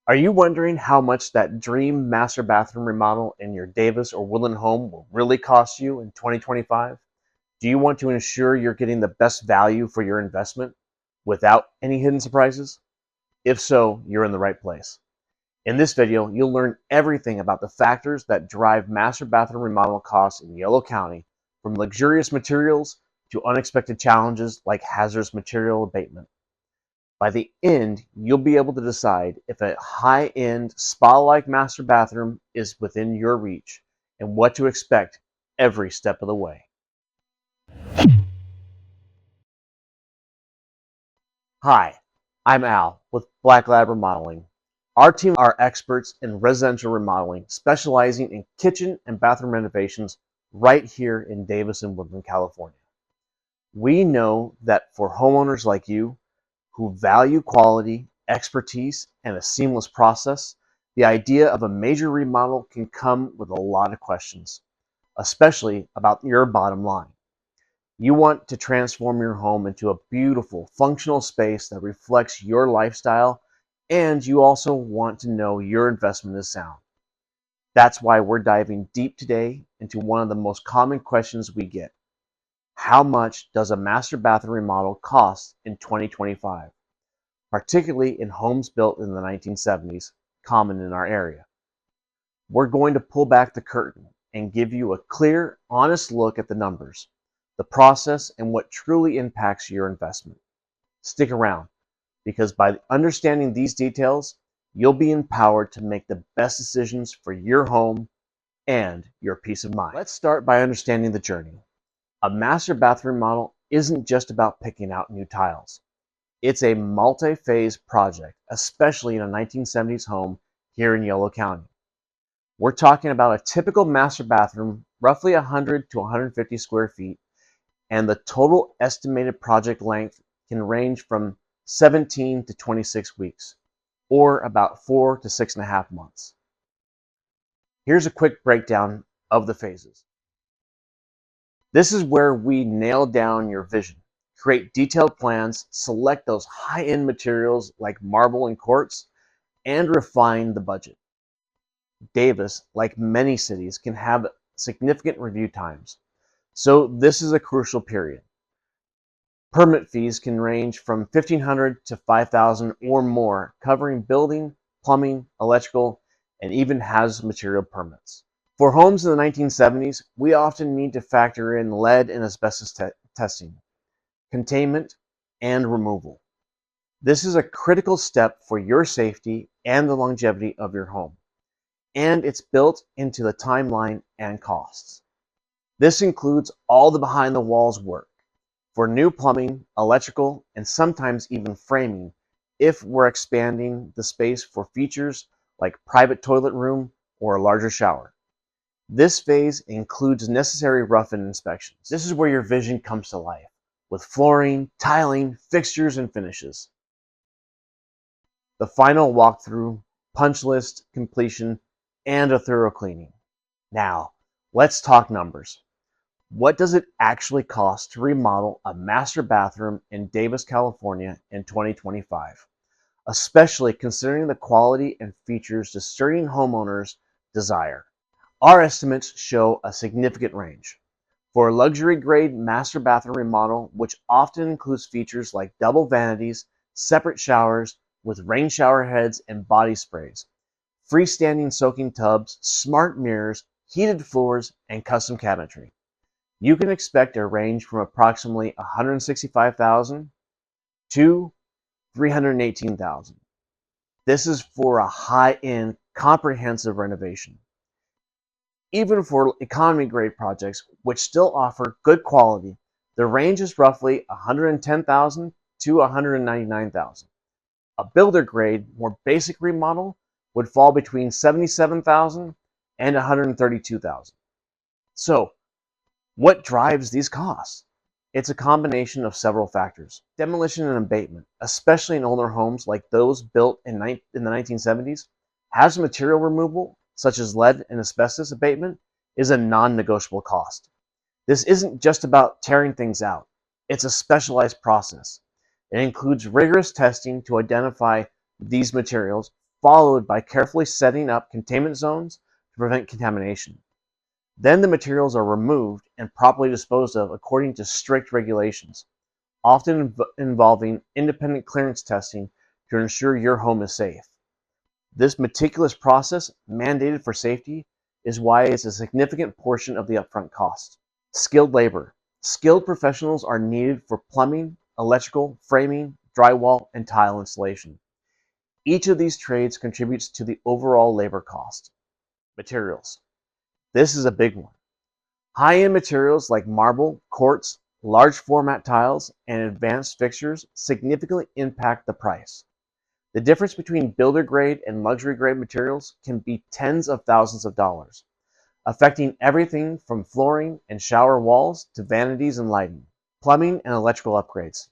Are you wondering how much that dream master bathroom remodel in your Davis or Woodland home will really cost you in 2025? Do you want to ensure you're getting the best value for your investment without any hidden surprises? If so, you're in the right place. In this video, you'll learn everything about the factors that drive master bathroom remodel costs in Yolo County, from luxurious materials to unexpected challenges like hazardous material abatement. By the end, you'll be able to decide if a high-end, spa-like master bathroom is within your reach and what to expect every step of the way. Hi, I'm Al with Black Lab Remodeling. Our team are experts in residential remodeling, specializing in kitchen and bathroom renovations right here in Davis and Woodland, California. We know that for homeowners like you who value quality, expertise, and a seamless process, the idea of a major remodel can come with a lot of questions, especially about your bottom line. You want to transform your home into a beautiful, functional space that reflects your lifestyle, and you also want to know your investment is sound. That's why we're diving deep today into one of the most common questions we get. How much does a master bathroom remodel cost in 2025? Particularly in homes built in the 1970s, common in our area. We're going to pull back the curtain and give you a clear, honest look at the numbers, the process, and what truly impacts your investment. Stick around, because by understanding these details, you'll be empowered to make the best decisions for your home and your peace of mind. Let's start by understanding the journey. A master bathroom remodel isn't just about picking out new tiles. It's a multi-phase project, especially in a 1970s home here in Yolo County. We're talking about a typical master bathroom, roughly 100 to 150 square feet, and the total estimated project length can range from 17 to 26 weeks, or about 4 to 6.5 months. Here's a quick breakdown of the phases. This is where we nail down your vision, create detailed plans, select those high-end materials like marble and quartz, and refine the budget. Davis, like many cities, can have significant review times, so this is a crucial period. Permit fees can range from $1,500 to $5,000 or more, covering building, plumbing, electrical, and even hazardous material permits. For homes in the 1970s, we often need to factor in lead and asbestos testing, containment, and removal. This is a critical step for your safety and the longevity of your home, and it's built into the timeline and costs. This includes all the behind-the-walls work for new plumbing, electrical, and sometimes even framing if we're expanding the space for features like private toilet room or a larger shower. This phase includes necessary rough-in inspections. This is where your vision comes to life, with flooring, tiling, fixtures, and finishes. The final walkthrough, punch list completion, and a thorough cleaning. Now, let's talk numbers. What does it actually cost to remodel a master bathroom in Davis, California in 2025? Especially considering the quality and features discerning homeowners desire. Our estimates show a significant range. For a luxury grade master bathroom remodel, which often includes features like double vanities, separate showers with rain shower heads and body sprays, freestanding soaking tubs, smart mirrors, heated floors, and custom cabinetry, you can expect a range from approximately $165,000 to $318,000. This is for a high-end, comprehensive renovation. Even for economy-grade projects, which still offer good quality, the range is roughly $110,000 to $199,000. A builder-grade, more basic remodel would fall between $77,000 and $132,000. So, what drives these costs? It's a combination of several factors. Demolition and abatement, especially in older homes like those built in the 1970s, hazardous material removal, such as lead and asbestos abatement, is a non-negotiable cost. This isn't just about tearing things out. It's a specialized process. It includes rigorous testing to identify these materials, followed by carefully setting up containment zones to prevent contamination. Then the materials are removed and properly disposed of according to strict regulations, often involving independent clearance testing to ensure your home is safe. This meticulous process, mandated for safety, is why it's a significant portion of the upfront cost. Skilled labor. Skilled professionals are needed for plumbing, electrical, framing, drywall, and tile installation. Each of these trades contributes to the overall labor cost. Materials. This is a big one. High-end materials like marble, quartz, large format tiles, and advanced fixtures significantly impact the price. The difference between builder grade and luxury grade materials can be tens of thousands of dollars, affecting everything from flooring and shower walls to vanities and lighting. Plumbing and electrical upgrades.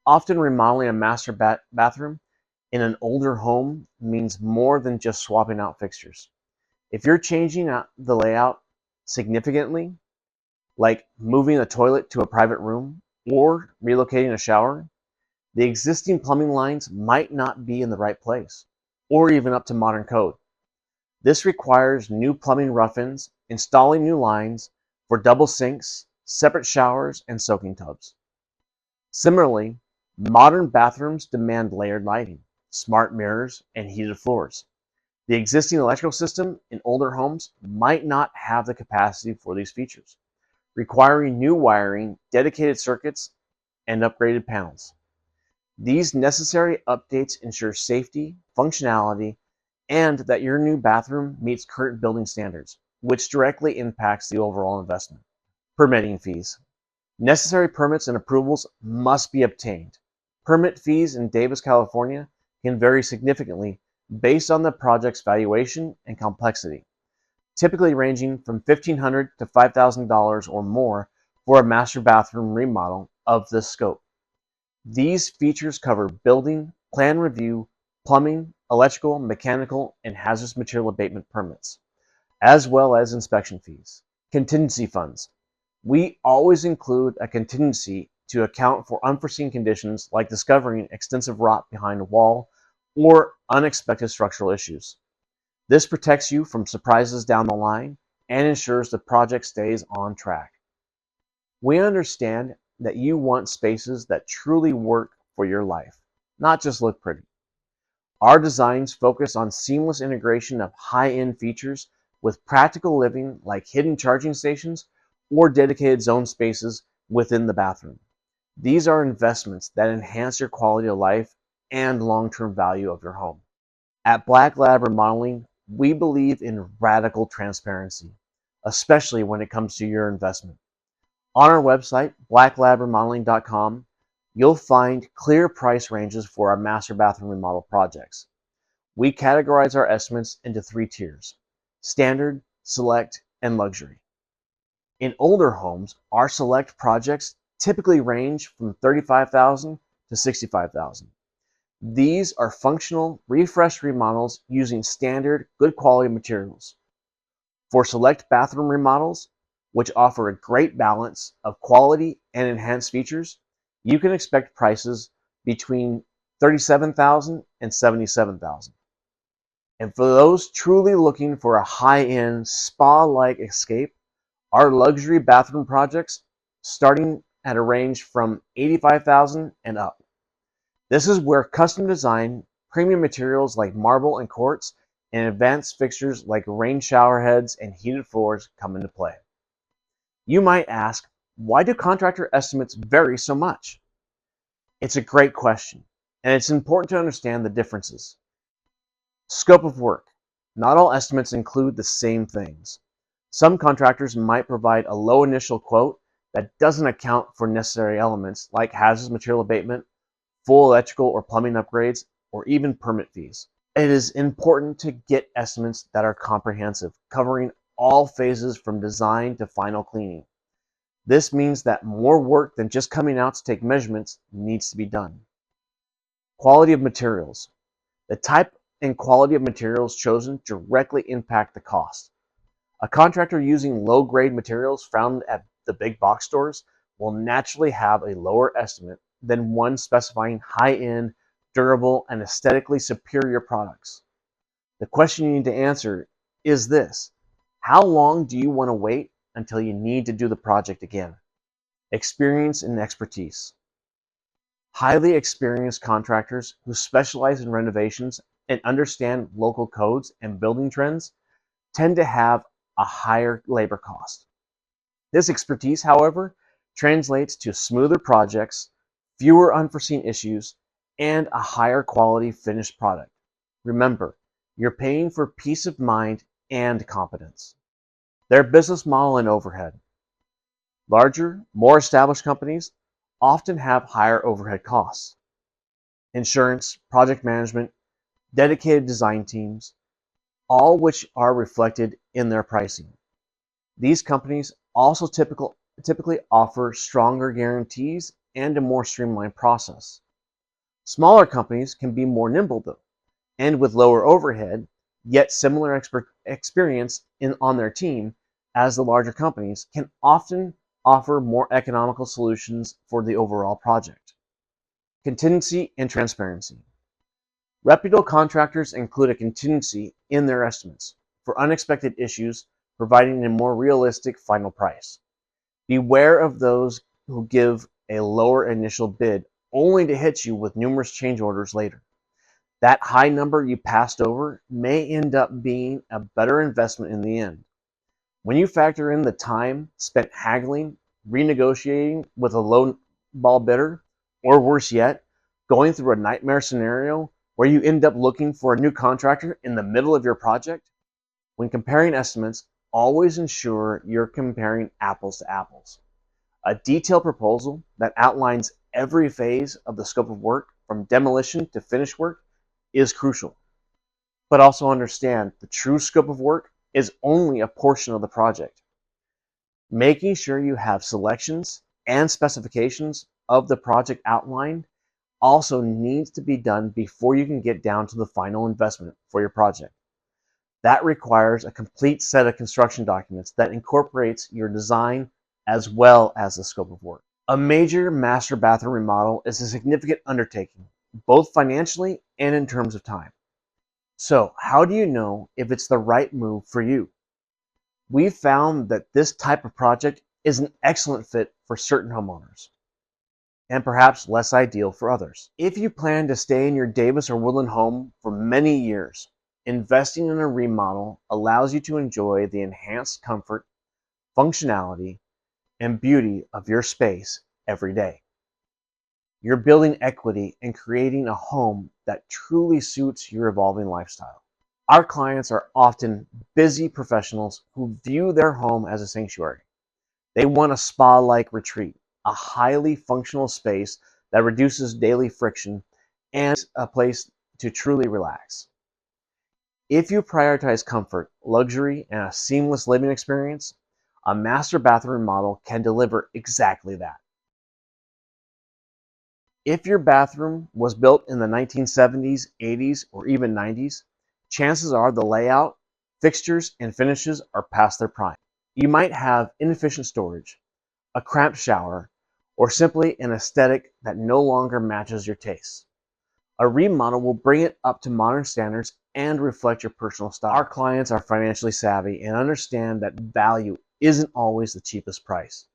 Often remodeling a master bathroom in an older home means more than just swapping out fixtures. If you're changing out the layout significantly, like moving a toilet to a private room or relocating a shower, the existing plumbing lines might not be in the right place or even up to modern code. This requires new plumbing rough-ins, installing new lines for double sinks, separate showers, and soaking tubs. Similarly, modern bathrooms demand layered lighting, smart mirrors, and heated floors. The existing electrical system in older homes might not have the capacity for these features, requiring new wiring, dedicated circuits, and upgraded panels. These necessary updates ensure safety, functionality, and that your new bathroom meets current building standards, which directly impacts the overall investment. Permitting fees. Necessary permits and approvals must be obtained. Permit fees in Davis, California can vary significantly based on the project's valuation and complexity, typically ranging from $1,500 to $5,000 or more for a master bathroom remodel of this scope. These features cover building, plan review, plumbing, electrical, mechanical, and hazardous material abatement permits, as well as inspection fees. Contingency funds. We always include a contingency to account for unforeseen conditions like discovering extensive rot behind a wall or unexpected structural issues. This protects you from surprises down the line and ensures the project stays on track. We understand that you want spaces that truly work for your life, not just look pretty. Our designs focus on seamless integration of high-end features with practical living like hidden charging stations or dedicated zone spaces within the bathroom. These are investments that enhance your quality of life and long-term value of your home. At Black Lab Remodeling, we believe in radical transparency, especially when it comes to your investment. On our website, blacklabremodeling.com, you'll find clear price ranges for our master bathroom remodel projects. We categorize our estimates into 3 tiers: standard, select, and luxury. In older homes, our select projects typically range from $35,000 to $65,000. These are functional, refreshed remodels using standard, good quality materials. For select bathroom remodels, which offer a great balance of quality and enhanced features, you can expect prices between $37,000 and $77,000. And for those truly looking for a high-end, spa-like escape, our luxury bathroom projects starting at a range from $85,000 and up. This is where custom design, premium materials like marble and quartz, and advanced fixtures like rain shower heads and heated floors come into play. You might ask, why do contractor estimates vary so much? It's a great question, and it's important to understand the differences. Scope of work. Not all estimates include the same things. Some contractors might provide a low initial quote that doesn't account for necessary elements like hazardous material abatement, full electrical or plumbing upgrades, or even permit fees. It is important to get estimates that are comprehensive, covering all phases from design to final cleaning. This means that more work than just coming out to take measurements needs to be done. Quality of materials. The type and quality of materials chosen directly impact the cost. A contractor using low-grade materials found at the big box stores will naturally have a lower estimate than one specifying high-end, durable, and aesthetically superior products. The question you need to answer is this: how long do you want to wait until you need to do the project again? Experience and expertise. Highly experienced contractors who specialize in renovations and understand local codes and building trends tend to have a higher labor cost. This expertise, however, translates to smoother projects, fewer unforeseen issues, and a higher quality finished product. Remember, you're paying for peace of mind and competence. Their business model and overhead. Larger, more established companies often have higher overhead costs. Insurance, project management, dedicated design teams, all which are reflected in their pricing. These companies also typically offer stronger guarantees and a more streamlined process. Smaller companies can be more nimble though, and with lower overhead, yet similar experience on their team as the larger companies, can often offer more economical solutions for the overall project. Contingency and transparency. Reputable contractors include a contingency in their estimates for unexpected issues, providing a more realistic final price. Beware of those who give a lower initial bid only to hit you with numerous change orders later. That high number you passed over may end up being a better investment in the end. When you factor in the time spent haggling, renegotiating with a low ball bidder, or worse yet, going through a nightmare scenario where you end up looking for a new contractor in the middle of your project, when comparing estimates, always ensure you're comparing apples to apples. A detailed proposal that outlines every phase of the scope of work, from demolition to finish work, is crucial. But also understand the true scope of work is only a portion of the project. Making sure you have selections and specifications of the project outlined also needs to be done before you can get down to the final investment for your project. That requires a complete set of construction documents that incorporates your design as well as the scope of work. A major master bathroom remodel is a significant undertaking, both financially and in terms of time. So, how do you know if it's the right move for you? We've found that this type of project is an excellent fit for certain homeowners, and perhaps less ideal for others. If you plan to stay in your Davis or Woodland home for many years, investing in a remodel allows you to enjoy the enhanced comfort, functionality, and beauty of your space every day. You're building equity and creating a home that truly suits your evolving lifestyle. Our clients are often busy professionals who view their home as a sanctuary. They want a spa-like retreat, a highly functional space that reduces daily friction, and a place to truly relax. If you prioritize comfort, luxury, and a seamless living experience, a master bathroom remodel can deliver exactly that. If your bathroom was built in the 1970s, 80s, or even 90s, chances are the layout, fixtures, and finishes are past their prime. You might have inefficient storage, a cramped shower, or simply an aesthetic that no longer matches your tastes. A remodel will bring it up to modern standards and reflect your personal style. Our clients are financially savvy and understand that value isn't always the cheapest price.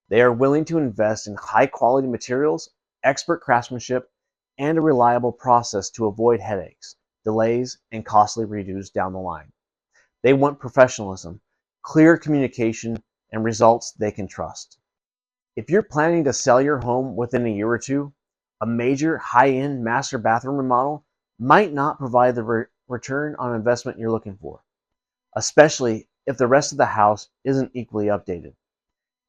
They are willing to invest in high-quality materials, expert craftsmanship, and a reliable process to avoid headaches, delays, and costly redos down the line. They want professionalism, clear communication, and results they can trust. If you're planning to sell your home within a year or two, a major high-end master bathroom remodel might not provide the return on investment you're looking for, especially if the rest of the house isn't equally updated.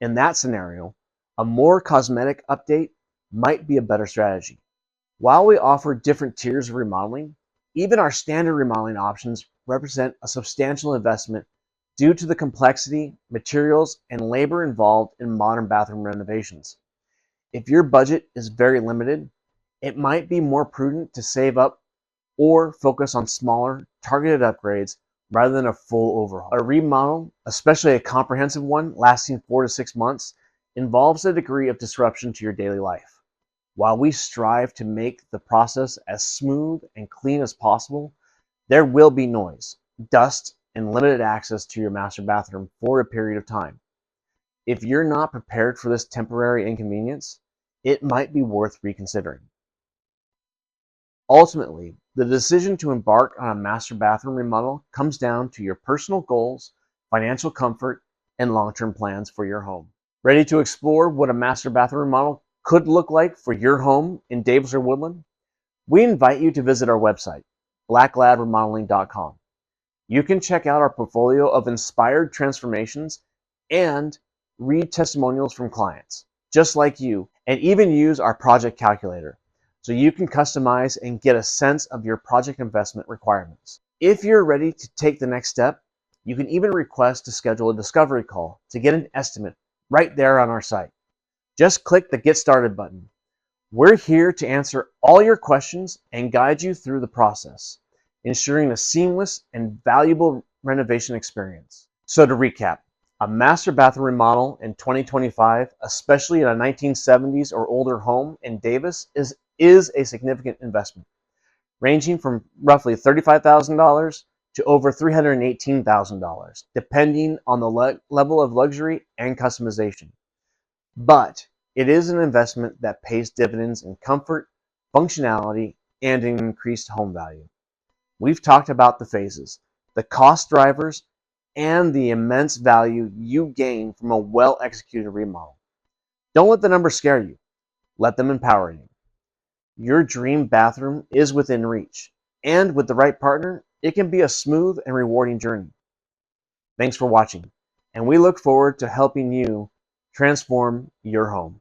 In that scenario, a more cosmetic update might be a better strategy. While we offer different tiers of remodeling, even our standard remodeling options represent a substantial investment due to the complexity, materials, and labor involved in modern bathroom renovations. If your budget is very limited, it might be more prudent to save up or focus on smaller, targeted upgrades rather than a full overhaul. A remodel, especially a comprehensive one lasting 4 to 6 months, involves a degree of disruption to your daily life. While we strive to make the process as smooth and clean as possible, there will be noise, dust, and limited access to your master bathroom for a period of time. If you're not prepared for this temporary inconvenience, it might be worth reconsidering. Ultimately, the decision to embark on a master bathroom remodel comes down to your personal goals, financial comfort, and long-term plans for your home. Ready to explore what a master bathroom remodel could look like for your home in Davis or Woodland? We invite you to visit our website, blackladremodeling.com. You can check out our portfolio of inspired transformations and read testimonials from clients just like you, and even use our project calculator so you can customize and get a sense of your project investment requirements. If you're ready to take the next step, you can even request to schedule a discovery call to get an estimate right there on our site. Just click the Get Started button. We're here to answer all your questions and guide you through the process, ensuring a seamless and valuable renovation experience. So to recap, a master bathroom remodel in 2025, especially in a 1970s or older home in Davis, is a significant investment, ranging from roughly $35,000 to over $318,000, depending on the level of luxury and customization. But it is an investment that pays dividends in comfort, functionality, and an increased home value. We've talked about the phases, the cost drivers, and the immense value you gain from a well-executed remodel. Don't let the numbers scare you. Let them empower you. Your dream bathroom is within reach, and with the right partner, it can be a smooth and rewarding journey. Thanks for watching, and we look forward to helping you transform your home.